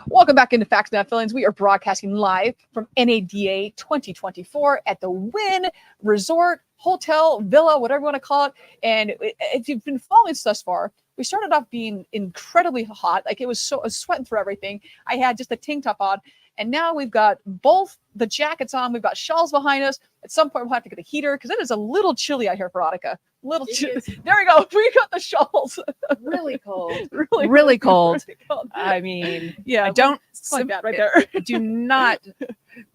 Welcome back into Facts Not Feelings. We are broadcasting live from NADA 2024 at the Wynn Resort, Hotel, Villa, whatever you want to call it. And if you've been following us thus far, we started off being incredibly hot. Like I was sweating through everything. I had just a tank top on. And now we've got both the jackets on. We've got shawls behind us. At some point, we'll have to get a heater because it is a little chilly out here, Veronica. Little chilly. There we go. We got the shawls. Really cold. really cold. Really cold. I mean, yeah, I don't like that right there. do not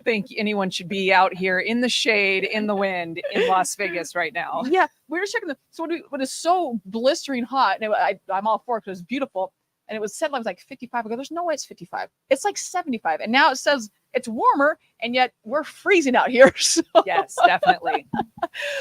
think anyone should be out here in the shade, in the wind, in Las Vegas right now. Yeah, we were checking so when it's so blistering hot, and I'm all for it because it's beautiful. And it was said, I was like 55. I go, there's no way it's 55. It's like 75. And now it says it's warmer, and yet we're freezing out here. So. Yes, definitely.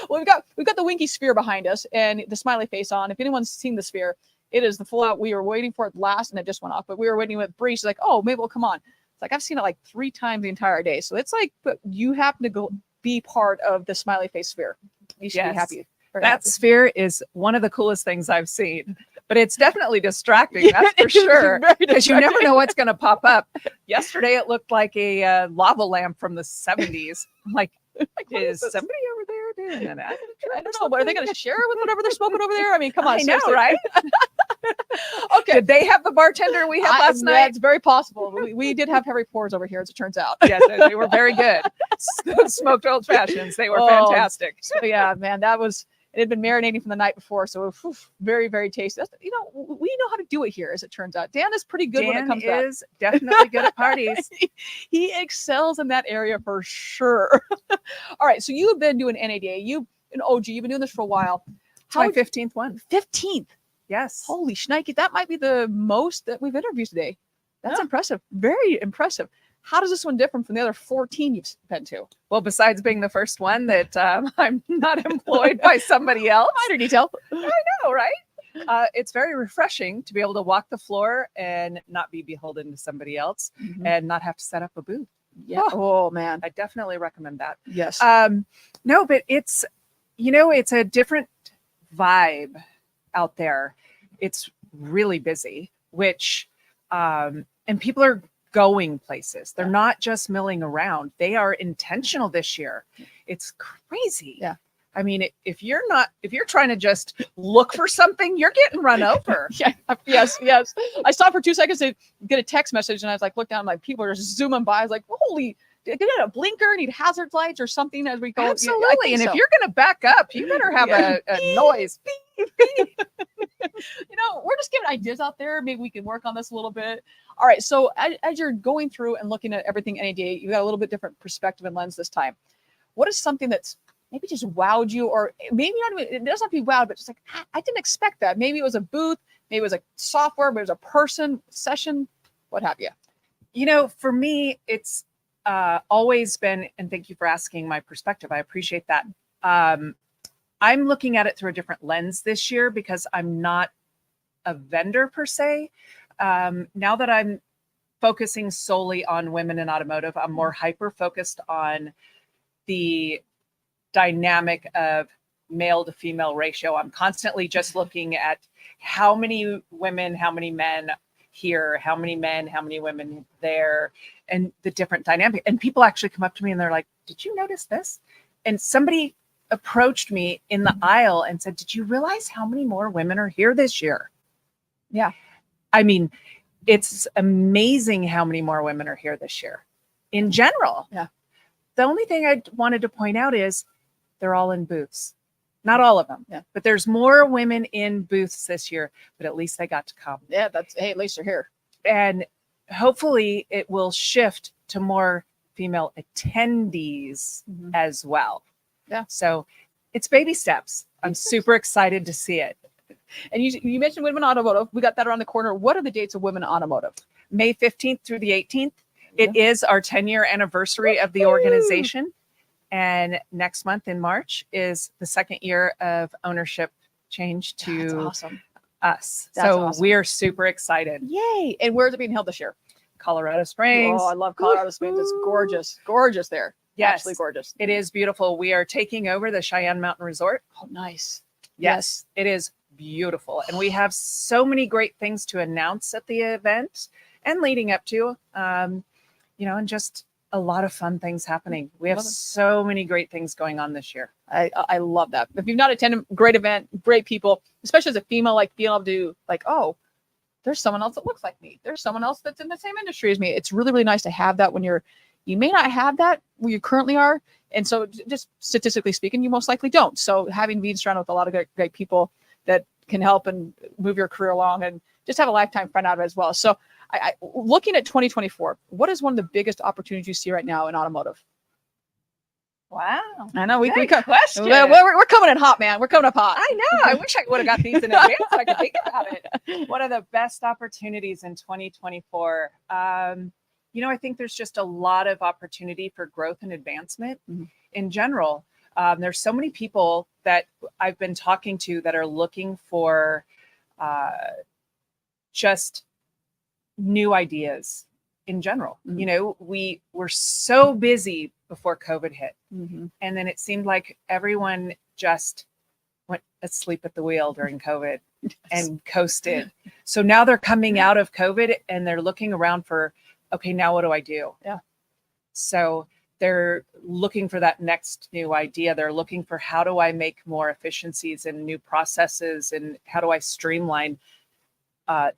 Well, we've got the winky sphere behind us and the smiley face on. If anyone's seen the sphere, it is the full out. We were waiting for it last, and it just went off. But we were waiting with Bree. She's like, oh, maybe it'll come on. It's like I've seen it like 3 times the entire day. So it's like, but you happen to go be part of the smiley face sphere. You should be happy. That sphere is one of the coolest things I've seen, but it's definitely distracting. That's for sure. Because you never know what's going to pop up. Yesterday, it looked like a lava lamp from the 70s. I'm like, is somebody over there doing that? I don't know. But are they going to share with whatever they're smoking over there? I mean, come on. I know, right? Okay. Did they have the bartender we had last night? It's very possible. We did have heavy pours over here, as it turns out. Yes, they were very good. Smoked old fashions. They were fantastic. So yeah, man, it had been marinating from the night before, so very, very tasty. We know how to do it here, as it turns out. Dan is pretty good when it comes to that. Dan is definitely good at parties. He excels in that area for sure. All right, so you've been doing NADA. You've been doing this for a while. It's my 15th one. 15th? Yes. Holy shnikes, that might be the most that we've interviewed today. That's impressive. Very impressive. How does this one differ from the other 14 you've been to? Well, besides being the first one that I'm not employed by somebody else. Minor detail. I know, right? It's very refreshing to be able to walk the floor and not be beholden to somebody else and not have to set up a booth. Yeah. Oh man. I definitely recommend that. Yes. No, but it's a different vibe out there. It's really busy, which, and people are going places. They're not just milling around. They are intentional this year. It's crazy. Yeah. I mean, if you're trying to just look for something, you're getting run over. Yeah. Yes. I stopped for 2 seconds to get a text message, and I was like, look down, like people are just zooming by. I was like, holy, get a blinker, need hazard lights or something as we go. Absolutely. And if you're going to back up, you better have a noise. We're just giving ideas out there. Maybe we can work on this a little bit. All right. So as you're going through and looking at everything NADA, you got a little bit different perspective and lens this time. What is something that's maybe just wowed you, or maybe not even, it doesn't have to be wowed, but just like, I didn't expect that. Maybe it was a booth, maybe it was a software, but it was a person, session, what have you. For me, it's always been, and thank you for asking my perspective. I appreciate that. I'm looking at it through a different lens this year because I'm not a vendor per se. Now that I'm focusing solely on women in automotive, I'm more hyper focused on the dynamic of male to female ratio. I'm constantly just looking at how many women, how many men here, how many men, how many women there, and the different dynamic. And people actually come up to me and they're like, did you notice this? And somebody approached me in the aisle and said, did you realize how many more women are here this year? Yeah. I mean, it's amazing how many more women are here this year in general. Yeah. The only thing I wanted to point out is they're all in booths. Not all of them, but there's more women in booths this year, but at least they got to come. Yeah, at least they're here. And hopefully it will shift to more female attendees as well. Yeah. So it's baby steps. I'm super excited to see it. And you mentioned Women Automotive. We got that around the corner. What are the dates of Women Automotive? May 15th through the 18th. It is our 10-year anniversary of the organization. And next month in March is the 2nd year of ownership change to awesome. Us. That's so awesome. We are super excited. Yay. And where is it being held this year? Colorado Springs. Oh, I love Colorado Springs. It's gorgeous. Gorgeous there. Yes. Absolutely gorgeous. It is beautiful. We are taking over the Cheyenne Mountain Resort. Oh, nice. Yes. It is beautiful. And we have so many great things to announce at the event and leading up to, and just a lot of fun things happening. We have so many great things going on this year. I love that. If you've not attended, great event, great people, especially as a female, like being able to like, oh, there's someone else that looks like me. There's someone else that's in the same industry as me. It's really, really nice to have that when you may not have that where you currently are. And so just statistically speaking, you most likely don't. So having been surrounded with a lot of great people that can help and move your career along and just have a lifetime fun out of it as well. So I looking at 2024, what is one of the biggest opportunities you see right now in automotive? Wow. I know we question. We're coming in hot, man. We're coming up hot. I know. I wish I would have got these in advance so I could think about it. What are the best opportunities in 2024? I think there's just a lot of opportunity for growth and advancement in general. There's so many people that I've been talking to that are looking for just new ideas in general. We were so busy before COVID hit. And then it seemed like everyone just went asleep at the wheel during COVID and coasted. So now they're coming out of COVID and they're looking around for, okay, now what do I do? Yeah. So they're looking for that next new idea. They're looking for how do I make more efficiencies and new processes and how do I streamline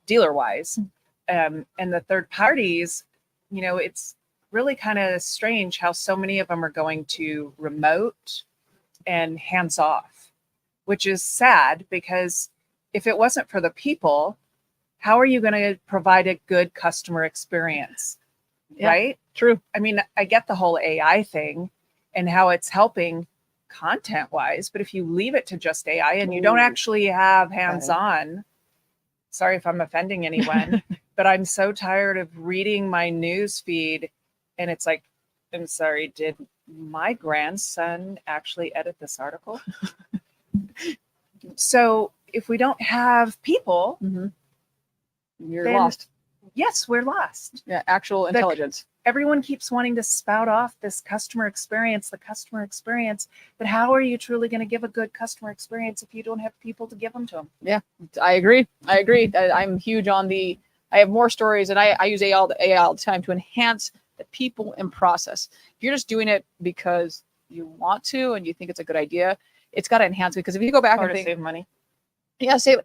dealer-wise. And the third parties, it's really kind of strange how so many of them are going to remote and hands-off, which is sad because if it wasn't for the people, how are you going to provide a good customer experience? Yeah, right? True. I mean, I get the whole AI thing and how it's helping content-wise, but if you leave it to just AI and you don't actually have hands-on, sorry if I'm offending anyone, but I'm so tired of reading my news feed and it's like, I'm sorry, did my grandson actually edit this article? So if we don't have people, you're lost. Yes, we're lost. Yeah, actual intelligence. Everyone keeps wanting to spout off this customer experience, but how are you truly going to give a good customer experience if you don't have people to give them to them? Yeah, I agree. I'm huge on I have more stories and I use AI all the time to enhance the people and process. If you're just doing it because you want to and you think it's a good idea, it's got to enhance it. Because if you go back and think, save money. Yeah, save.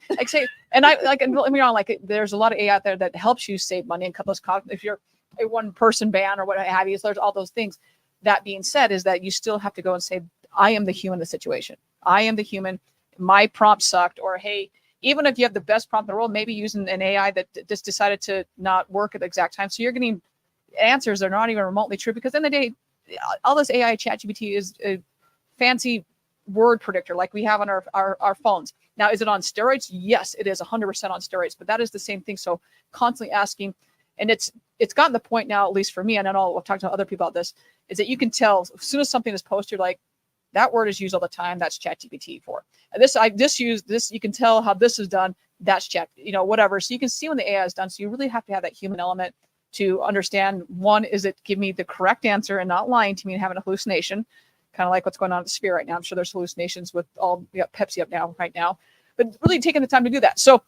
And let me know, there's a lot of AI out there that helps you save money and cut those costs. If you're a one-person band or what have you, so there's all those things. That being said, is that you still have to go and say, I am the human in the situation. I am the human. My prompt sucked, or hey, even if you have the best prompt in the world, maybe using an AI that just decided to not work at the exact time, so you're getting answers that are not even remotely true. Because in the day, all this AI ChatGPT is a fancy word predictor like we have on our phones. Now, is it on steroids? Yes, it is 100% on steroids, but that is the same thing. So constantly asking, and it's gotten the point now, at least for me, and I know I've talked to other people about this, is that you can tell as soon as something is posted, like that word is used all the time. That's ChatGPT for. And I just use this. You can tell how this is done. That's Chat, whatever. So you can see when the AI is done. So you really have to have that human element to understand, one, is it give me the correct answer and not lying to me and having a hallucination, kind of like what's going on at the Sphere right now. I'm sure there's hallucinations with Pepsi up right now, but really taking the time to do that. So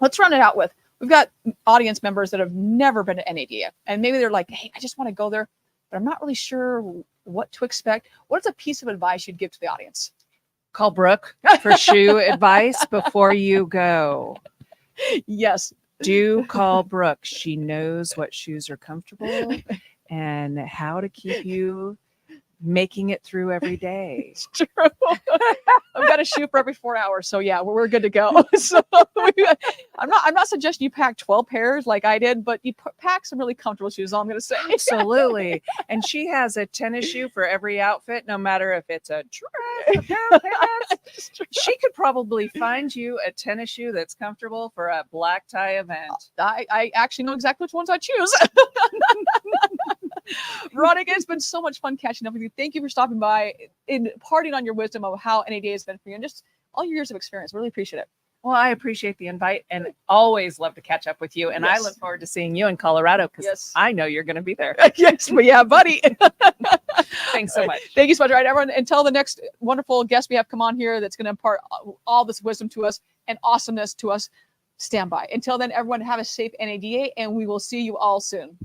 let's run it out with, we've got audience members that have never been to NADA, and maybe they're like, hey, I just want to go there, but I'm not really sure what to expect. What is a piece of advice you'd give to the audience? Call Brooke for shoe advice before you go. Yes. Do call Brooke. She knows what shoes are comfortable and how to keep you making it through every day. It's true. I've got a shoe for every 4 hours, so yeah, we're good to go. So I'm not suggesting you pack 12 pairs like I did, but you pack some really comfortable shoes. All I'm going to say. Absolutely. And she has a tennis shoe for every outfit, no matter if it's a dress, a pair of pants. She could probably find you a tennis shoe that's comfortable for a black tie event. I actually know exactly which ones I choose. Veronica, it's been so much fun catching up with you. Thank you for stopping by and imparting on your wisdom of how NADA has been for you and just all your years of experience. Really appreciate it. Well, I appreciate the invite and always love to catch up with you. And yes. I look forward to seeing you in Colorado because I know you're going to be there. Yes, but yeah, buddy. Thanks so much. Thank you so much. All right, everyone. Until the next wonderful guest we have come on here that's going to impart all this wisdom to us. and awesomeness to us, stand by. Until then, everyone have a safe NADA, and we will see you all soon.